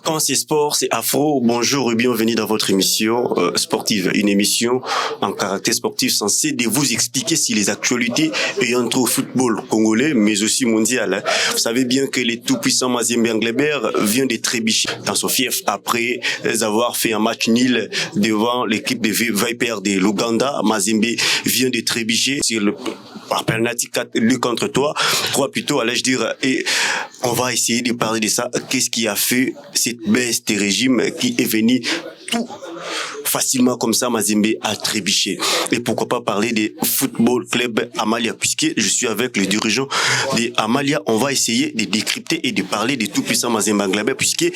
Quand c'est sport, c'est afro. Bonjour et bienvenue dans votre émission sportive. Une émission en caractère sportif censée de vous expliquer si les actualités ayant au football congolais, mais aussi mondial. Vous savez bien que le tout-puissant Mazembe Anglebert vient de trébucher dans son fief après avoir fait un match nul devant l'équipe de Vipers de l'Ouganda. Mazembe vient de trébucher sur le par penalty 4 contre 3 plutôt, allais-je dire, et on va essayer de parler de ça. Qu'est-ce qui a fait cette baisse de régime qui est venue tout facilement comme ça, Mazembe a trébuché. Et pourquoi pas parler des football club Amalia, puisque je suis avec les dirigeants de Amalia, on va essayer de décrypter et de parler des tout-puissants Mazembe Anglebert, puisque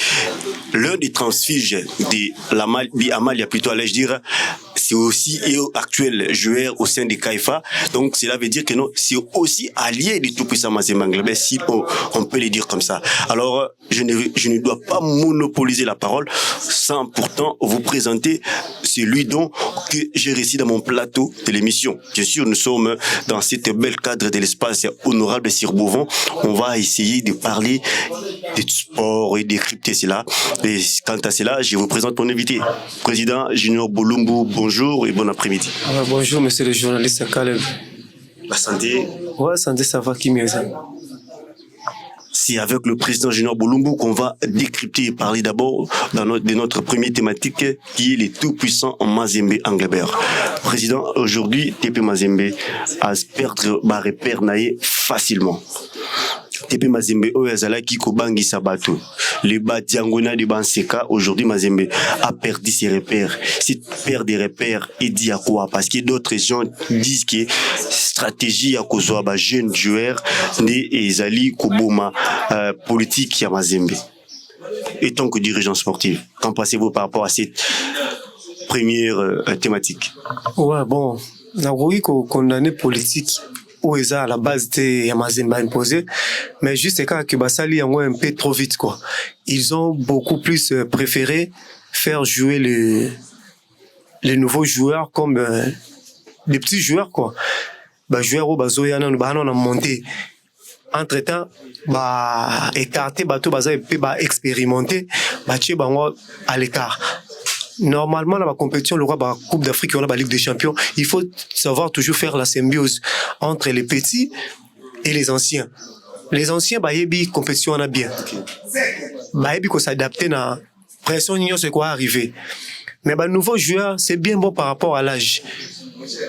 l'un des transfuges de Amalia, plutôt allais-je dire, c'est aussi actuel joueur au sein de Kaifa. Donc cela veut dire que non, c'est aussi allié des tout-puissants Mazembe Anglebert, si on peut le dire comme ça. Alors je ne dois pas monopoliser la parole sans pourtant vous présenter celui dont que j'ai réussi dans mon plateau de l'émission. Bien sûr, nous sommes dans cette belle cadre de l'espace honorable Sir Bouvon. On va essayer de parler de sport et décrypter cela. Et quant à cela, je vous présente mon invité, président Junior Bolumbu. Bonjour et bon après-midi. Bonjour, monsieur le journaliste Caleb. La santé? Ouais, santé, ça va, qui mieux ça? C'est avec le président Junior Bolumbu qu'on va décrypter et parler d'abord de notre première thématique qui est les tout-puissants Mazembe Anglebert. Président, aujourd'hui, TP Mazembe a perdre repère naïe facilement. TP Mazembe Oyazala qui kobangi sabato. Le Badiangona de Banseka, aujourd'hui Mazembe a perdu ses repères. Cette perte de repères est dit à quoi? Parce que d'autres gens disent que stratégie à cause de jeunes joueurs et Zali Koboma politique à Mazembe. Et tant que dirigeant sportif, qu'en pensez-vous par rapport à cette première thématique? Ouais, bon, on a condamné politique. Où est à la base de Mazembe imposé, mais juste quand que Basali a un peu trop vite quoi. Ils ont beaucoup plus préféré faire jouer les nouveaux joueurs comme les petits joueurs quoi. Bah joueurs au bazoya on a monté. Entre-temps, bah écarté bateau baza et bah expérimenté, bah tché bango à l'écart. Normalement, dans la compétition, le roi de la Coupe d'Afrique, on a la Ligue des Champions, il faut savoir toujours faire la symbiose entre les petits et les anciens. Les anciens, bah, yebi compétition, on a bien. Bah, yebi qu'on s'adapte na pression, c'est quoi arriver. Mais bah, nouveau joueur, c'est bien bon par rapport à l'âge.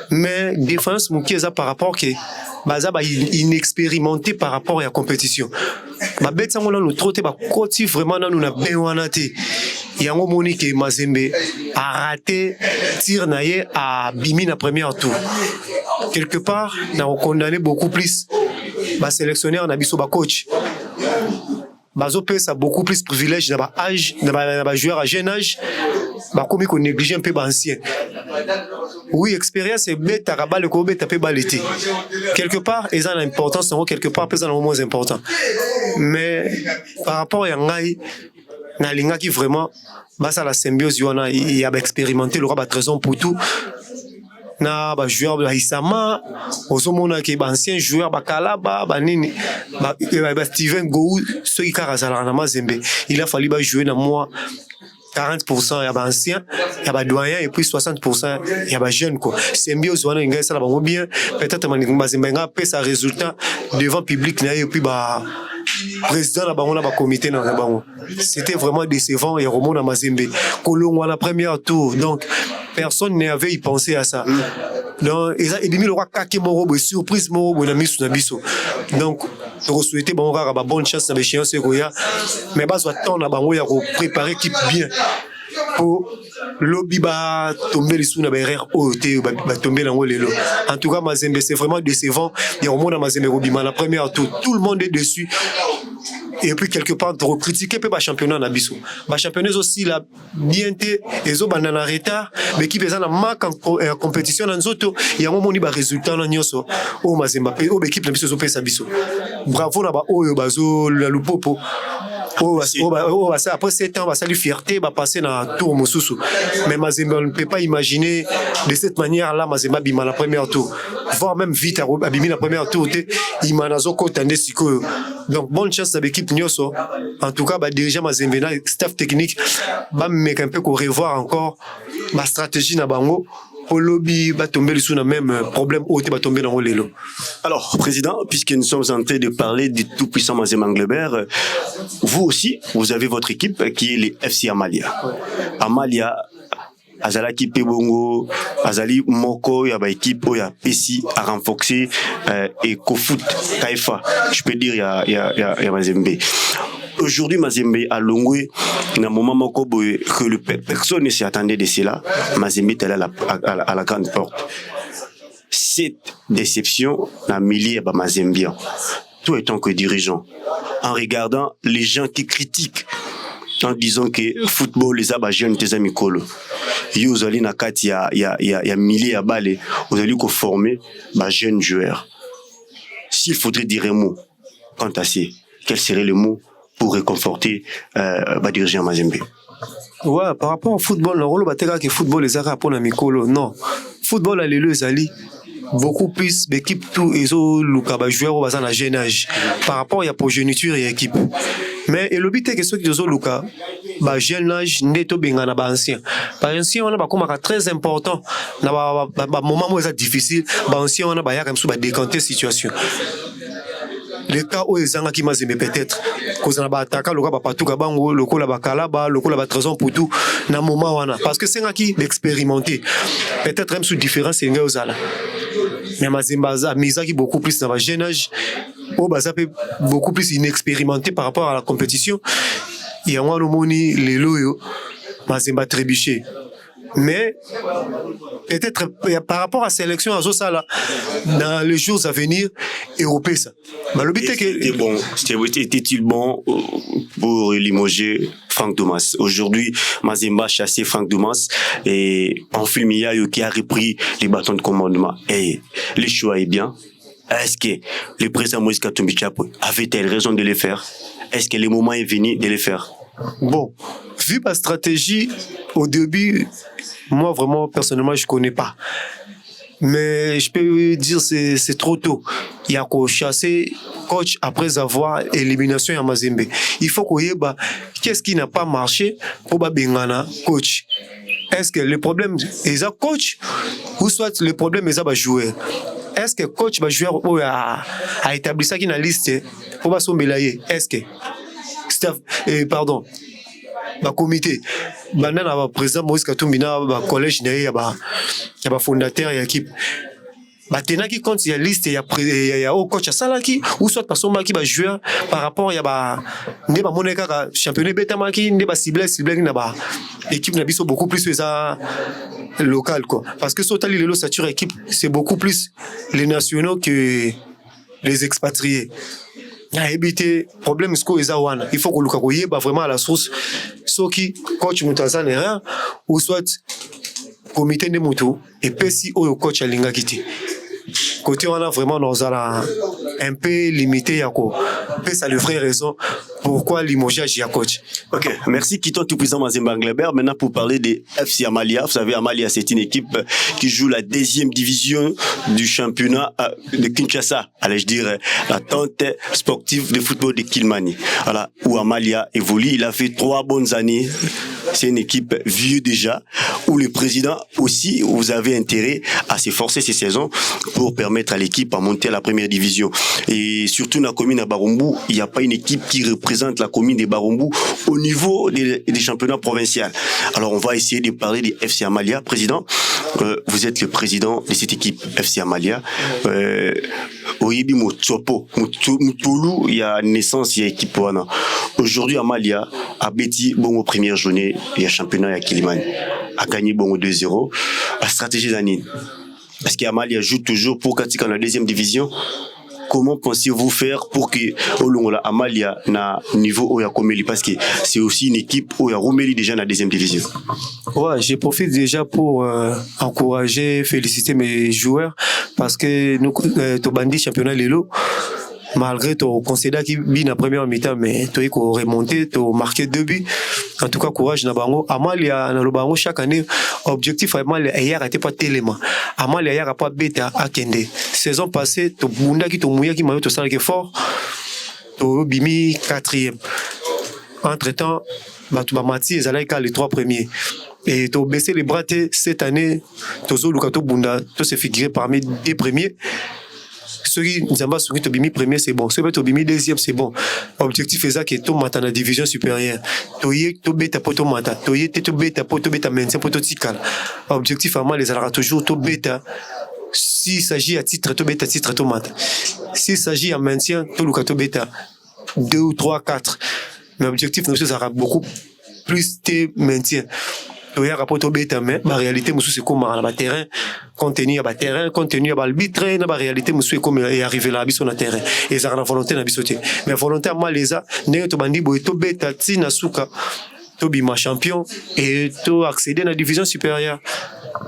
Mais défense, Moukieza par rapport que baza ba inexpérimenté par rapport à la compétition. Bah, bête ça, on a nous trotter, bah, côté vraiment, nous n'a bien ouanaté. Yango Monique Mazembe a raté tir naïe à Bimi na première tour. Quelque part, n'a condamné beaucoup plus. Bah sélectionneur na biso ba coach. Bazo pesa beaucoup plus privilège na ba âge, na ba joueur à jeune âge. Bah comme qu'on néglige un peu ba ancien. Oui, expérience est bête à rabat le kobe tapé balité. Quelque part, ils ont l'importance, quelque part, ils ont le moins important. Mais par rapport à Yangai, Nalinga qui vraiment basa la symbiose il y a expérimenté le roi raison pour tout na ba joueur de Isama osomona ke ba ancien joueur ba Kalaba ba nini ba Steven Gou ceux qui karazala na Mazembe il a fallu ba jouer na moi 40% ya ba ancien ya ba doyen et puis 60% ya ba jeune quoi symbiose wana inga ça la bango bien peut-être Mazembe nga pe sa résultat devant public na et puis ba président la bango na ba comité na bango c'était vraiment décevant et Romo na Mazembe Kolongo à la première tour donc personne n'avait y pensé à ça donc ils a demi le roi kake moro surprise moro na misu na biso donc je souhaiter bon rara ba bonne chance na échéance goya mais ba soit temps na bango ya préparer équipe bien pour lobby ba tomber les sous na berre OT ba tomber dans lelo en tout cas Mazembe c'est vraiment décevant et Romo na Mazembe Robima la première tour tout le monde est dessus. Et puis quelque part de critiquer peu ba championnat na biso ba championnat aussi la bien été ezo banana retard mais qui pesa na marque en compétition dans zoto il y a un moment ni ba résultat na nyoso o Mazembe pe o équipe na biso zo pesa biso bravo na ba oyo bazo la lupopo Après 7 ans, ça lui fierté, va passer dans le tour Moussousou. Mais Mazembe, on ne peut pas imaginer de cette manière-là, Mazembe Bima la première tour. Voire même vite à Bima la première tour, il m'a donc, bonne chance à l'équipe Nyoso. En tout cas, dirigeant Mazembe, staff technique, va me un peu revoir encore ma stratégie na bango. Au lobby, va tomber sous le même problème où va tomber dans le lelo. Alors, Président, puisque nous sommes en train de parler du tout-puissant Mazembe Anglebert, vous aussi, vous avez votre équipe qui est les FC Amalia. Amalia, Azalaki Pebongo, Azali Moko, il y a une équipe, il y a Pessi à renforcer et Kofoot, Kaifa. Je peux dire, il y a Mazembe. Aujourd'hui, Mazembe a longé dans un moment que personne ne s'y attendait de cela. Mazembe est allé à la grande porte. Cette déception n'a milieu à Mazembe. Tout étant que dirigeant, en regardant les gens qui critiquent, en disant que le football, les abajeunes, tes amis colo. Vous allez na kat, il y a milliers à balles, vous allez former des jeunes joueurs. S'il faudrait dire un mot, quant à ça, quel serait le mot pour réconforter dirigeant Mazembe? Ouais, par rapport au football, le rôle que football les arabes pour la Mikolo, non. Football à l'éleuse ali beaucoup plus d'équipes tout et les joueurs au la jeune âge. Par rapport à la progéniture et l'équipe. Mais le but est que ceux qui sont Luka, jeune âge, neto benga na ancien. Par ancien on a comme très important na moment où c'est difficile, ancien on a ba ya comme ça décanter situation. Le cas où ils ont qui m'a peut-être cause na ba attaquer le cas ba patuka bango le kola ba kalaba le kola ba trésor pour tout na moment wana parce que c'est qui d'expérimenter peut-être même sous différence c'est ngozala mais Mazemba Misa qui beaucoup plus dans le jeune âge au basa beaucoup plus inexpérimenté par rapport à la compétition il y a un moni les loyo Mazemba trébuché. Mais peut-être par rapport à la sélection à Zosala dans les jours à venir européens ça. Mais le but est que était-il bon pour limoger Franck Dumas? Aujourd'hui, Mazemba a chassé Franck Dumas et en film il y a eu qui a repris les bâtons de commandement. Et le choix est bien. Est-ce que le président Moïse Katumbi Tchapou avait-il raison de le faire? Est-ce que le moment est venu de le faire? Bon, vu ma stratégie au début, moi vraiment personnellement je connais pas. Mais je peux dire c'est trop tôt. Il y a qu'à chasser coach après avoir élimination à Mazembe. Il faut qu'on y ait qu'est-ce qui n'a pas marché pour bengana coach. Est-ce que le problème est à coach ou soit le problème est à joueur? Est-ce que coach va jouer à établir ça qui na liste pour son belayer? Est-ce que staff pardon ba comité banana ba président Moïse Katumbi na ba collège na ya ba fondateur ya équipe batena qui compte il y a liste il y a au coach salaki ou soit parce que ba joueur par rapport il y a ba ne ba moneka championnat betama qui ne ba ciblé na ba équipe na biso beaucoup plus ça local quoi parce que Sotali le sature équipe c'est beaucoup plus les nationaux que les expatriés. Éviter problème ce que il faut que Luka Koye vraiment à la source ce qui coach Moutazan erreur ou soit comité de moto et si au coach Alinga Kiti côté on a vraiment dans un peu limité yako ça le ferait raison pourquoi limogeage ya coach. Ok, merci Kiton tout puissant Mazembe Anglebert. Maintenant pour parler des FC Amalia, vous savez Amalia c'est une équipe qui joue la 2e division du championnat de Kinshasa, allais-je dire la tente sportive de football de Kilmani. Voilà, où Amalia évolue, il a fait 3 bonnes années. C'est une équipe vieux déjà, où le président aussi, vous avez intérêt à s'efforcer ces saisons pour permettre à l'équipe à monter à la 1e division. Et surtout dans la commune à Barumbu, il n'y a pas une équipe qui représente la commune de Barumbu au niveau des championnats provinciaux. Alors on va essayer de parler des FC Amalia. Président, vous êtes le président de cette équipe FC Amalia. Oyebi Mutsopo, Mutulu, il y a naissance, il y a équipe. Aujourd'hui, Amalia a bêti bon aux premières journées, il y a championnat à Kilimani, a gagné bon 2-0. La stratégie d'Anine. Est-ce qu'Amalia joue toujours pour Katika dans la 2e division? Comment pensez-vous faire pour que Amalia na niveau Oya Komeli parce que c'est aussi une équipe Oya Romeli déjà dans la 2e division. Ouais, je profite déjà pour encourager, féliciter mes joueurs parce que nous Tobandi championnat Lelo malgré ton considère qui bin la première mi-temps, mais tu es remonté, tu as marqué 2 buts. En tout cas, courage na bango. Amalia na le bango chaque année, objectif Amalia hier était pas tellement. Amalia hier a pas bêta à Kende. Saison passée, tu bunda qui tu mouilla qui m'a eu ça fort. Tu bimi 4e. Entre-temps, tu vas Mati et Zalaïka les 3 premiers. Et tu as baissé les bras cette année, tu as bunda, tu s'est figuré parmi 2 premiers. Ceux qui ont bimi premier, c'est bon. Ceux qui ont bimi deuxième, c'est bon. Objectif est ça que tu matin dans la division supérieure. Tu bêta pour ton matin. Tu bêta pour maintien pour ton tical. Objectif à moi, les alara toujours tu bêta. S'il s'agit à titre, tu bêta titre tout matin. S'il s'agit à maintien, tu bêta 2 ou 3, 4. Mais l'objectif, nous ça beaucoup plus tes maintien. Tu as rapport au bêta, mais la réalité, c'est comme à la terrain, contenu à terrain, contenu à l'arbitre, la réalité, c'est comme arriver là, sur le terrain. Et ça a la volonté à bisoter. Mais volontairement, les a, n'est pas bandi, tu bêta, tina souka, tu bima champion, et tu accéder à la division supérieure.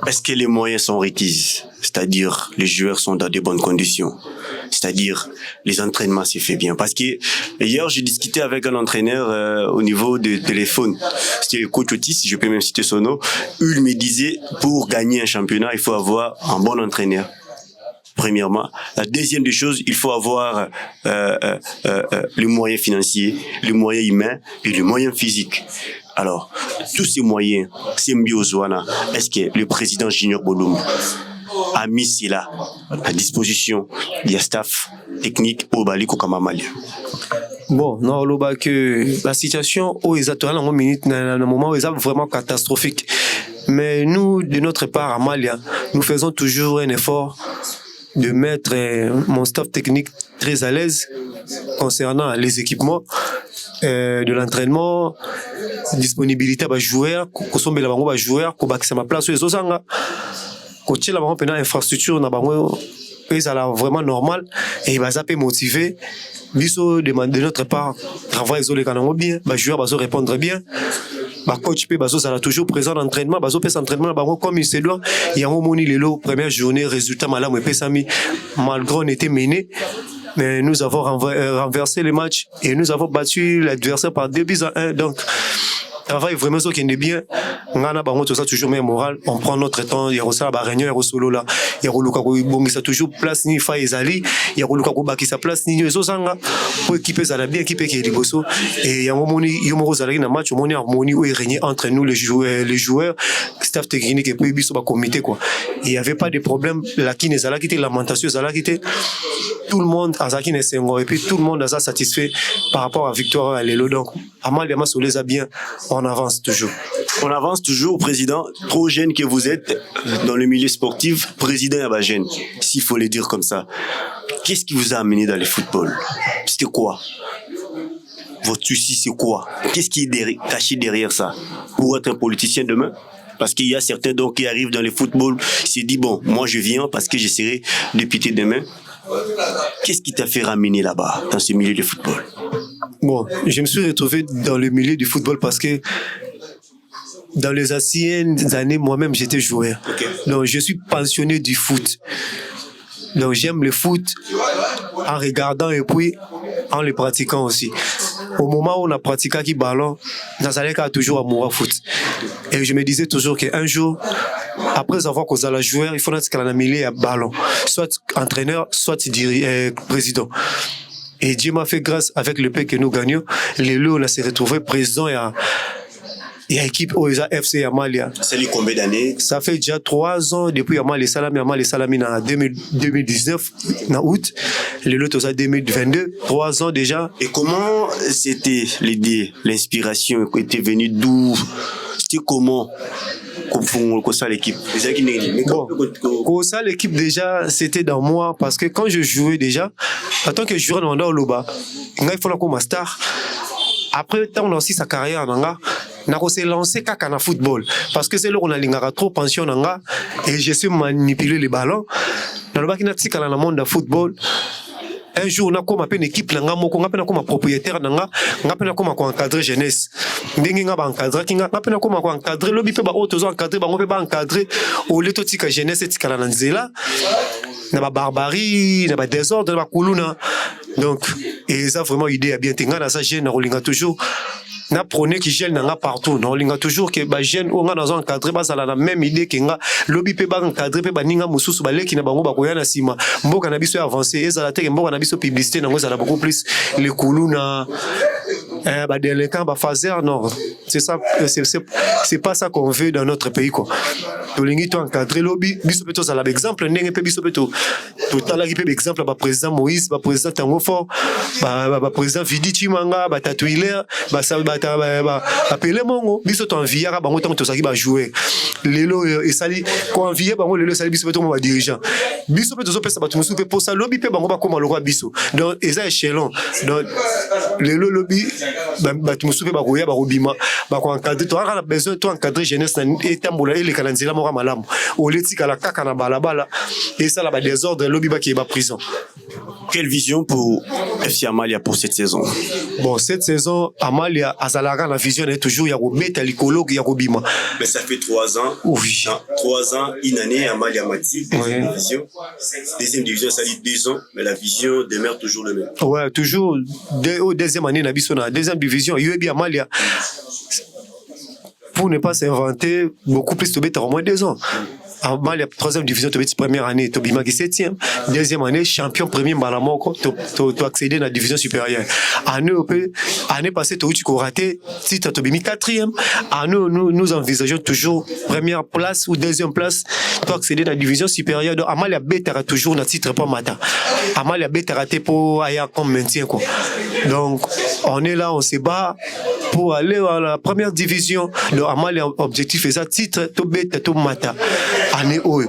Est-ce que les moyens sont requis? C'est-à-dire, les joueurs sont dans de bonnes conditions. C'est-à-dire, les entraînements s'est fait bien. Parce que hier, j'ai discuté avec un entraîneur au niveau de téléphone. C'était le coach Otis, si je peux même citer son nom. Il me disait, pour gagner un championnat, il faut avoir un bon entraîneur. Premièrement. La deuxième des choses, il faut avoir les moyens financiers, les moyens humains et les moyens physiques. Alors, tous ces moyens, c'est Mbiozoana. Est-ce que le président Junior Bolum a mis cela à disposition du staff technique au Baliko Kamamalia? Bon, non, que la situation au moment où est vraiment catastrophique. Mais nous, de notre part, à Malia, nous faisons toujours un effort de mettre mon staff technique très à l'aise concernant les équipements, de l'entraînement, disponibilité à joueurs, consommer la bango à joueurs, pour bâtir ma place aux Osanga, coacher la bango pendant infrastructure na bango, ça là vraiment normal et il va zapper motiver. Biso demande de notre part travail isolé quand bien, bah joueur va se répondre bien. Bah coach pe bazo sera toujours présent à l'entraînement, bazo pe s'entraînement bango comme il se doit. Il y a un moment ni le première journée résultat malam pe sami malgré on était mené. Mais nous avons renversé le match et nous avons battu l'adversaire par 2-1. Donc, travail vraiment ce qui est bien. On a toujours meilleur moral. On prend notre temps. Il y a aussi la réunion, il y a solo là. Il y a ça toujours place ni fa ezali. Il y a Lukaku baki sa place ni ezosanga pour équiper ça la bien équipé qui est liboso. Et il y a un moment il y a un zalaki na match, au harmonie où il régnait entre nous les joueurs, staff technique et puis biso ba comité quoi. Il y avait pas de problème. La kine zalaki était lamentation zalaki était tout le monde a zaki nesengo et puis tout le monde a satisfait par rapport à victoire à l'élo. Donc Amal Yama Soleza bien. On avance toujours. On avance toujours, président. Trop jeune que vous êtes dans le milieu sportif, président Yabagène, s'il faut le dire comme ça. Qu'est-ce qui vous a amené dans le football? C'était quoi? Votre souci, c'est quoi? Qu'est-ce qui est caché derrière ça? Pour être un politicien demain? Parce qu'il y a certains donc qui arrivent dans le football, s'est dit bon, moi je viens parce que je serai député demain. Qu'est-ce qui t'a fait ramener là-bas, dans ce milieu de football? Bon, je me suis retrouvé dans le milieu du football parce que dans les anciennes années, moi-même, j'étais joueur. Okay. Donc, je suis passionné du foot. Donc, j'aime le foot en regardant et puis en le pratiquant aussi. Au moment où on a pratiqué le ballon, ça allait toujours amoureux foot. Et je me disais toujours qu'un jour, après avoir causé la joueur, il faudra qu'il y ait un milieu à ballon. Soit entraîneur, soit président. Et Dieu m'a fait grâce avec le paix que nous gagnons. Les lots, on s'est retrouvés présents et à l'équipe OESA FC Amalia. Ça fait combien d'années? Ça fait déjà 3 ans depuis Amalia Salami en 2019, en août. Les lots, ça 2022, 3 ans déjà. Et comment c'était l'idée, l'inspiration qui était venue d'où? C'était comment? Comme ça l'équipe. Bon, ça l'équipe déjà c'était dans moi parce que quand je jouais déjà en tant que joueur dans Loba, il faut la comme star. Après tant on a aussi sa carrière nanga, n'a s'est lancé kaka na football parce que c'est là on a lingara trop pension nanga et je sais manipuler les ballons. Dans le baki na tika na monde de football. Un jour, on a comme une équipe, on a comme un propriétaire, on a comme un encadré jeunesse. On a encadré, on a comme un encadré, l'objet peut encadrer, on peut encadrer, au lieu de tika jeunesse et tika la nanzela, na ba barbarie, na ba désordre, na ba kuluna. Donc, et ça vraiment idée à bien tenir dans sa gêne, on a toujours. Na prôné qui gêne n'a partout. On a toujours que bah gêne on a dans un cadre bah ça la même idée que nga lobby pe ba encadré pe ba ninga mususu ba leki na bango ba koya na sima. Mboka na biso avancé et ça la teke mboka na biso publicité na ngo ça la beaucoup plus les coulou na bah délinquants bah phaser non. C'est ça c'est pas ça qu'on veut dans notre pays quoi. Tolingi to encadré lobby biso pe to ça l'exemple ndenge pe biso pe to total qui pe exemple ba président Moïse ba président Tango Fort ba président Vidi Chimanga ba Tatuiler ba ça appeler mongo biso to enviera bango tant to saki ba jouer lelo et sali ko envier bango lelo sali biso to ba dirigeant biso pe to pesa ba tumusu pe pour ça lobby pe bango ba koma le roi biso donc eza échelon donc lelo lobby ba tumusu pe ba koya ba robima ba ko encadrer to a besoin to encadrer jeunesse na etambola ele kana nzela moko malamu o letika la kaka na balabala et ça la ba désordre lobby ba ki ba prison. Quelle vision pour FC Amalia pour cette saison? Bon, cette saison, Amalia, Azalaga, la vision est toujours, il y a Robeta, l'écologue, il y a Robima. Mais ça fait 3 ans. Oui. 3 ans, une année, Amalia Mati, deuxième division. Deuxième division, ça dit 2 ans, mais la vision demeure toujours le même. Ouais, toujours, deuxième année, la deuxième division, il y a bien Amalia. Pour ne pas s'inventer, beaucoup plus de bêtes en moins de 2 ans. Amalia, troisième division, tu es première année, tu es 7e. Deuxième année, champion premier Malamoko, tu as accédé à la division supérieure. Année passée, tu as raté, si tu as 4e. Nous envisageons toujours première place ou deuxième place, tu as accédé à la division supérieure. Donc, Amalia Bétara toujours dans le titre pas matin. Amalia Bétara pour aller comme maintien. Donc, on est là, on se bat pour aller à la première division. Donc, Amalia, objectif est ça, titre, tu bête, tu matin. Année où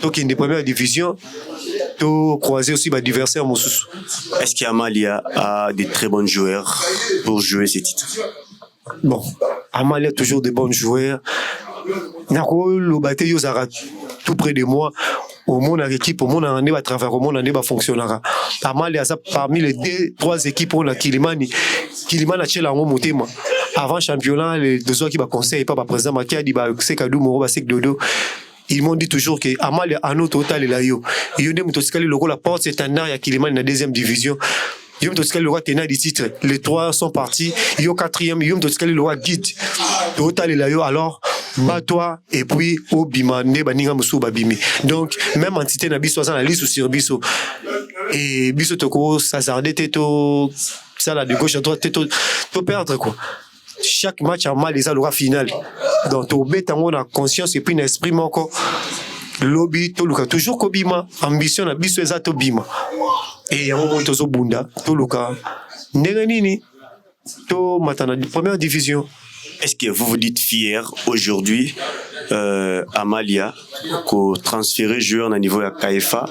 donc une des premières divisions tu croiser aussi l'adversaire Moussous. Est-ce qu'Amalia a des très bons joueurs pour jouer ces titres? Bon, Amalia a toujours des bons joueurs. Nako le bâté Yozara tout près de moi. Au monde à l'équipe, au monde en année à travers au monde en année va fonctionnera. Amalia ça parmi les 2-3 équipes on a Kilimani a tchela ngo motema. Avant championnat les 2 autres qui va conseiller pas président Makiadi ba Sekadou Moro ba Sek Dodo. Ils m'ont dit toujours que Amalia a un total là yo. Yo dem toskali le la porte c'est un ya Kilimani na deuxième division. Yom toskali le roi tenant des titres. Les 3 sont partis. Yo 4e, Yom toskali le roi guide. Total là yo alors toi et puis au bima ne baninga musu babimi. Donc même entité na biso ça na liste sur biso. Et biso toko s'azarder teto ça là de gauche à droite to perdre quoi. Chaque match a mal les aura final. Donc au bet on a conscience et puis un esprit encore lobby to luka toujours ko bima ambition na biso eza to bima. Et ya moment to zo bunda to luka ndenge nini to matana première division. Est-ce que vous vous dites fier aujourd'hui Amalia qu'au transférer joueur au niveau de la KFA?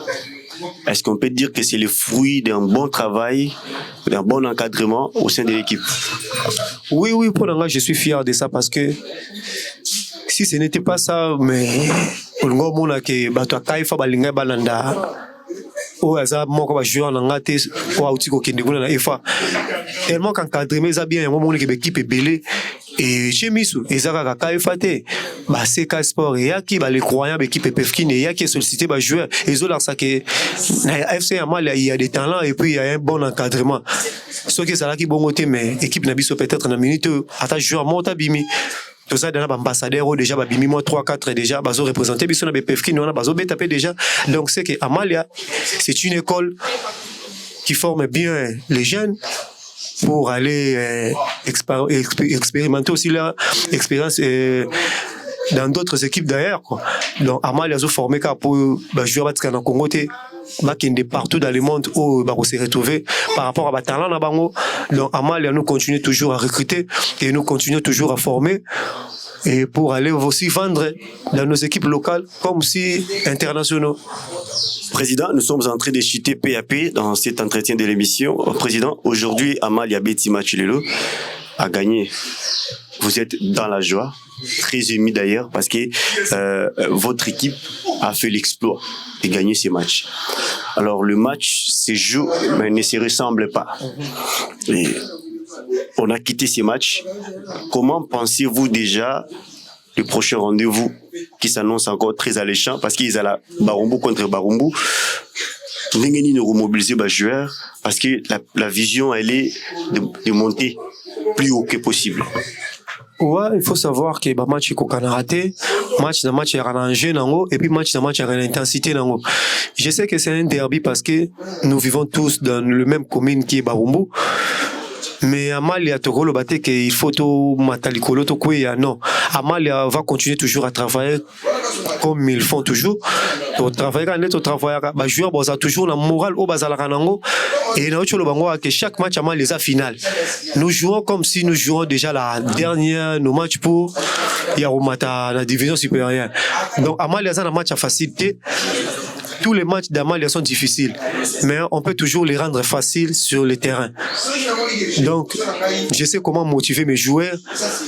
Est-ce qu'on peut dire que c'est le fruit d'un bon travail, d'un bon encadrement au sein de l'équipe? Oui, pour l'instant, je suis fier de ça parce que si ce n'était pas ça, mais on a que Bato KFA balinga balanda. Oh, ça, moi, quand je joue en Angleterre, tellement qu'encadrement, ça bien, moi, mon équipe est belle. Et chez Misu, ils ont KFAT, bah, c'est Sport, et qui les croyants, l'équipe est Pefkin, et qui est sollicité, bah, joueur. Ils ont l'air ça que, FC Amal, il y a des talents, et puis il y a un bon encadrement. Ce qui est ça qui est bon côté, mais l'équipe n'a pas peut-être dans la minute, attache joueur, monte bimi. Tout ça, dans l'ambassadeur, déjà, bimi, moi, 3-4 déjà, bazo représenté, biso na Pefkin, on a bazo tapé déjà. Donc, c'est que Amalia, c'est une école qui forme bien les jeunes pour aller expérimenter aussi leur expérience dans d'autres équipes d'ailleurs. Donc, Amalia a formé pour jouer à Batikana Congo, de partout dans le monde où on s'est retrouvé par rapport à talent. Donc, Amalia nous continue toujours à recruter et nous continuons toujours à former. Et pour aller aussi vendre dans nos équipes locales comme aussi internationaux. Président, nous sommes en train de chuter peu à peu dans cet entretien de l'émission. Président, aujourd'hui, Amalia Betty Machilelo a gagné. Vous êtes dans la joie, très ému d'ailleurs, parce que votre équipe a fait l'exploit de gagner ces matchs. Alors, le match se joue, mais ne se ressemble pas. Et on a quitté ces matchs. Comment pensez-vous déjà le prochain rendez-vous qui s'annonce encore très alléchant parce qu'ils ont la Barumbu contre Barumbu? N'engeni ne remobiliser les joueurs parce que la vision elle est de monter plus haut que possible. Ouais, il faut savoir que bah match qu'on a raté, match il y a un enjeu et puis match il y a une intensité. Je sais que c'est un derby parce que nous vivons tous dans le même commune qui est Barumbu. Mais Amalia Togolo Bate qu'il faut tout matalikolo to kouya non. Amalia va continuer toujours à travailler comme ils font toujours. Au travail quand on travaille bah joueur boza toujours la morale au bazala kanango et na ocholo bango que chaque match Amalia les a finale. Nous jouons comme si nous jouons déjà la dernière nos matchs pour Yarumata la division supérieure. Donc Amalia ça un match à facilité. Tous les matchs d'Amalia sont difficiles, mais on peut toujours les rendre faciles sur le terrain. Donc, je sais comment motiver mes joueurs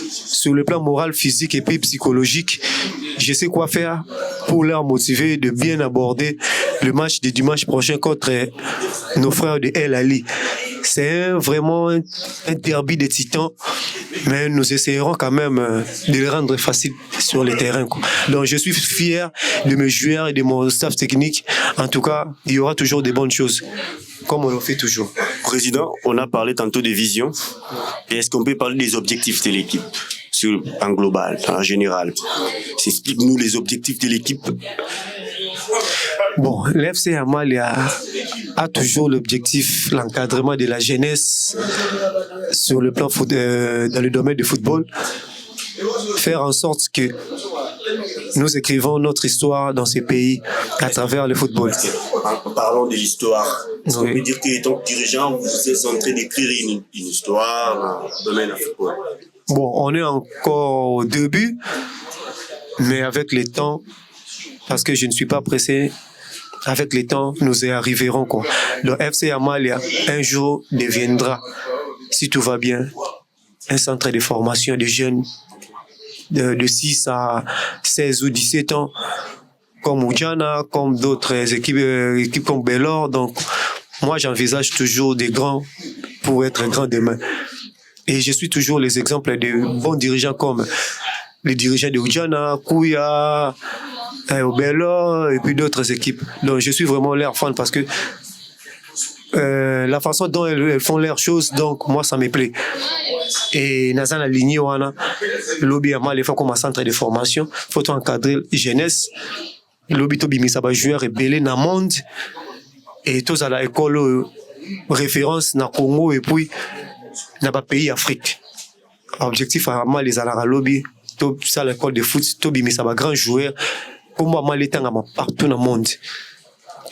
sur le plan moral, physique et puis psychologique. Je sais quoi faire pour leur motiver de bien aborder le match de dimanche prochain contre nos frères de El Ali. C'est vraiment un derby de titans, mais nous essayerons quand même de le rendre facile sur le terrain. Donc je suis fier de mes joueurs et de mon staff technique. En tout cas, il y aura toujours des bonnes choses, comme on le fait toujours. Président, on a parlé tantôt de vision. Et est-ce qu'on peut parler des objectifs de l'équipe en global, en général? Explique-nous les objectifs de l'équipe. Bon, l'FC Amalia a toujours l'objectif, l'encadrement de la jeunesse sur le plan dans le domaine du football. Faire en sorte que nous écrivons notre histoire dans ces pays à travers le football. En parlant de l'histoire, est-ce qu'on Oui. peut dire que, étant dirigeant, vous êtes en train d'écrire une histoire dans le domaine du football? Bon, on est encore au début, mais avec le temps, parce que je ne suis pas pressé, avec le temps, nous y arriverons. Le FC Amalia, un jour, deviendra, si tout va bien, un centre de formation de jeunes de 6 à 16 ou 17 ans, comme Oudjana, comme d'autres équipes comme Bellor. Donc, moi, j'envisage toujours des grands pour être grands demain. Et je suis toujours les exemples de bons dirigeants comme les dirigeants de Oudjana, Kouya, Bellor et puis d'autres équipes. Donc, je suis vraiment leur fan parce que la façon dont elles font leurs choses, donc moi, ça me plaît. Et dans la lignée, on a lobby à mal, il faut comme un centre de formation, il faut encadrer jeunesse. Lobby to bimisa ba joueur et belé na monde et tous à la école référence na Congo et puis na ba pays Afrique. Objectif à mal les à lobby to ça l'école de foot to bimisa ba grand joueur pour moi mal étant partout dans le monde.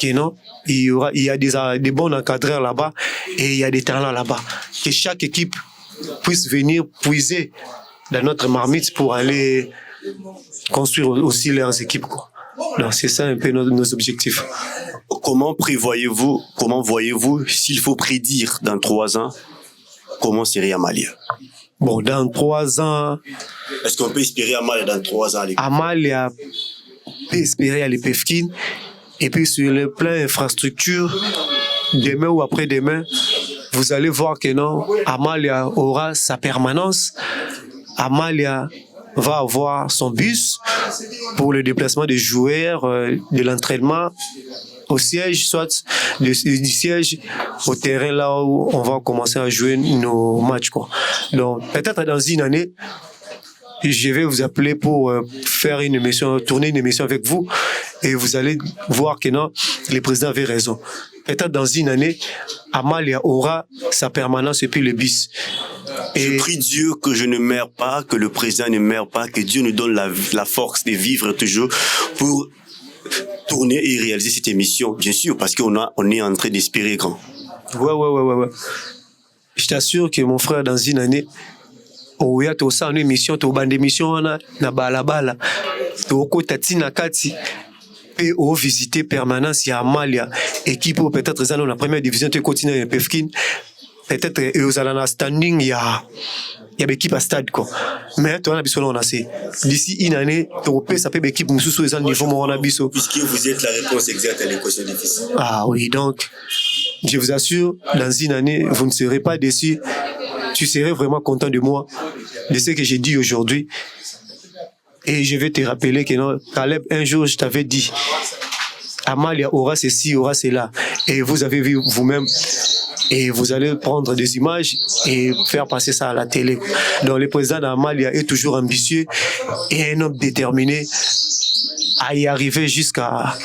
Non, il y a des bons encadreurs là-bas et il y a des talents là-bas. Que chaque équipe puisse venir puiser dans notre marmite pour aller construire aussi leurs équipes. Donc c'est ça un peu nos objectifs. Comment voyez-vous, s'il faut prédire dans 3 ans, comment serait Amalia? Bon, dans 3 ans... Est-ce qu'on peut espérer Amalia dans 3 ans? Amalia peut espérer aller Pefkin. Et puis sur le plan infrastructure, demain ou après-demain, vous allez voir que non, Amalia aura sa permanence. Amalia va avoir son bus pour le déplacement des joueurs, de l'entraînement au siège, soit du siège au terrain là où on va commencer à jouer nos matchs. Donc peut-être dans une année, je vais vous appeler pour faire une émission, tourner une émission avec vous et vous allez voir que non, le président avait raison. Peut-être dans une année, Amalia aura sa permanence et puis le bis. Je prie Dieu que je ne meurs pas, que le président ne meure pas, que Dieu nous donne la force de vivre toujours pour tourner et réaliser cette émission, bien sûr, parce qu'on est en train d'espérer grand. Ouais. Je t'assure que mon frère, dans une année, il y a une émission, il y a une émission, na balabala, na kati, et au visiter permanence, il y a Amalia, équipe peut-être dans la première division, tu continues à Pefkin, peut-être aux alana standing, il y a l'équipe à stade quoi. Mais toi on a besoin on a c'est d'ici une année, tu ça peut l'équipe nous sous les niveau on a besoin. Puisque vous êtes la réponse exacte à l'équation difficile. Ah oui, donc je vous assure, dans une année, vous ne serez pas déçus. Tu serais vraiment content de moi, de ce que j'ai dit aujourd'hui. Et je vais te rappeler que non, Caleb, un jour, je t'avais dit, Amalia aura ceci, aura cela. Et vous avez vu vous-même, et vous allez prendre des images et faire passer ça à la télé. Donc le président d'Amalia est toujours ambitieux et un homme déterminé à y arriver jusqu'à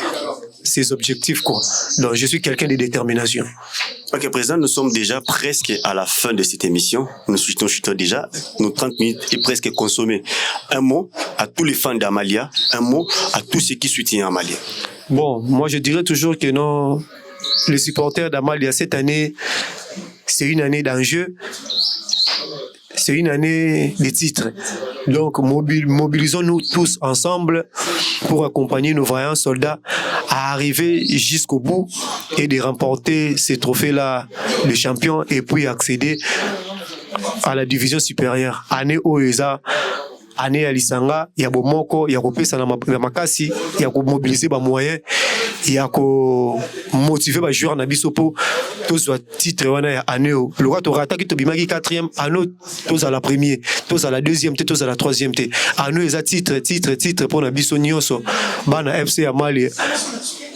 ses objectifs, quoi. Donc je suis quelqu'un de détermination. Ok, président, nous sommes déjà presque à la fin de cette émission. Nous chutons déjà. Nos 30 minutes est presque consommées. Un mot à tous les fans d'Amalia, un mot à tous ceux qui soutiennent Amalia. Bon, moi je dirais toujours que non, les supporters d'Amalia cette année, c'est une année d'enjeu. C'est une année de titres. Donc, mobilisons-nous tous ensemble pour accompagner nos vaillants soldats à arriver jusqu'au bout et de remporter ces trophées-là de champion et puis accéder à la division supérieure. Année Oeza, année Alisanga, il y a Bomoko, il y a Kopesa na Makasi, il y a mobiliser les moyens, il y a motiver les joueurs na biso po tous à titre wana ya année. Le roi Torata qui to bimaki 4e, année tous à la première, tous à la deuxième, tous à la troisième. Année eza titre pour na biso nyonso. Bana FC Amalia.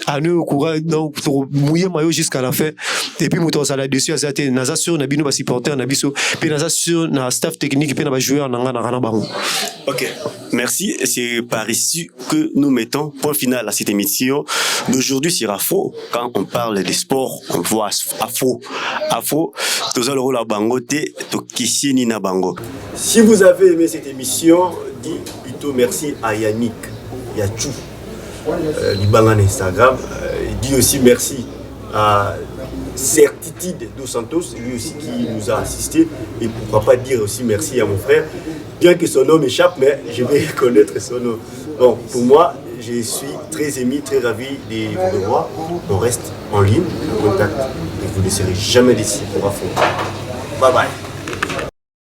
Année au courant donc mouiller maillot jusqu'à la fin. Et puis moto ça la dessus azate naza sur na bino ba supporter na biso, puis naza sur na staff technique puis na ba joueur na ngana bango. Ok, merci. C'est par ici que nous mettons point final à cette émission d'aujourd'hui sur Afro. Quand on parle des sports, on voit Afro. Afro, tous le rôle à Bango, to Kissini na Bango. Si vous avez aimé cette émission, dites plutôt merci à Yannick Yachou, Libangan Instagram. Dis aussi merci à Certitude dos Santos, lui aussi qui nous a assisté. Et pourquoi pas dire aussi merci à mon frère. Bien que son nom m'échappe, mais je vais connaître son nom. Bon, pour moi, je suis très ému, très ravi de vous revoir. On reste en ligne, en contact, et vous ne serez jamais déçus pour Afro. Bye bye.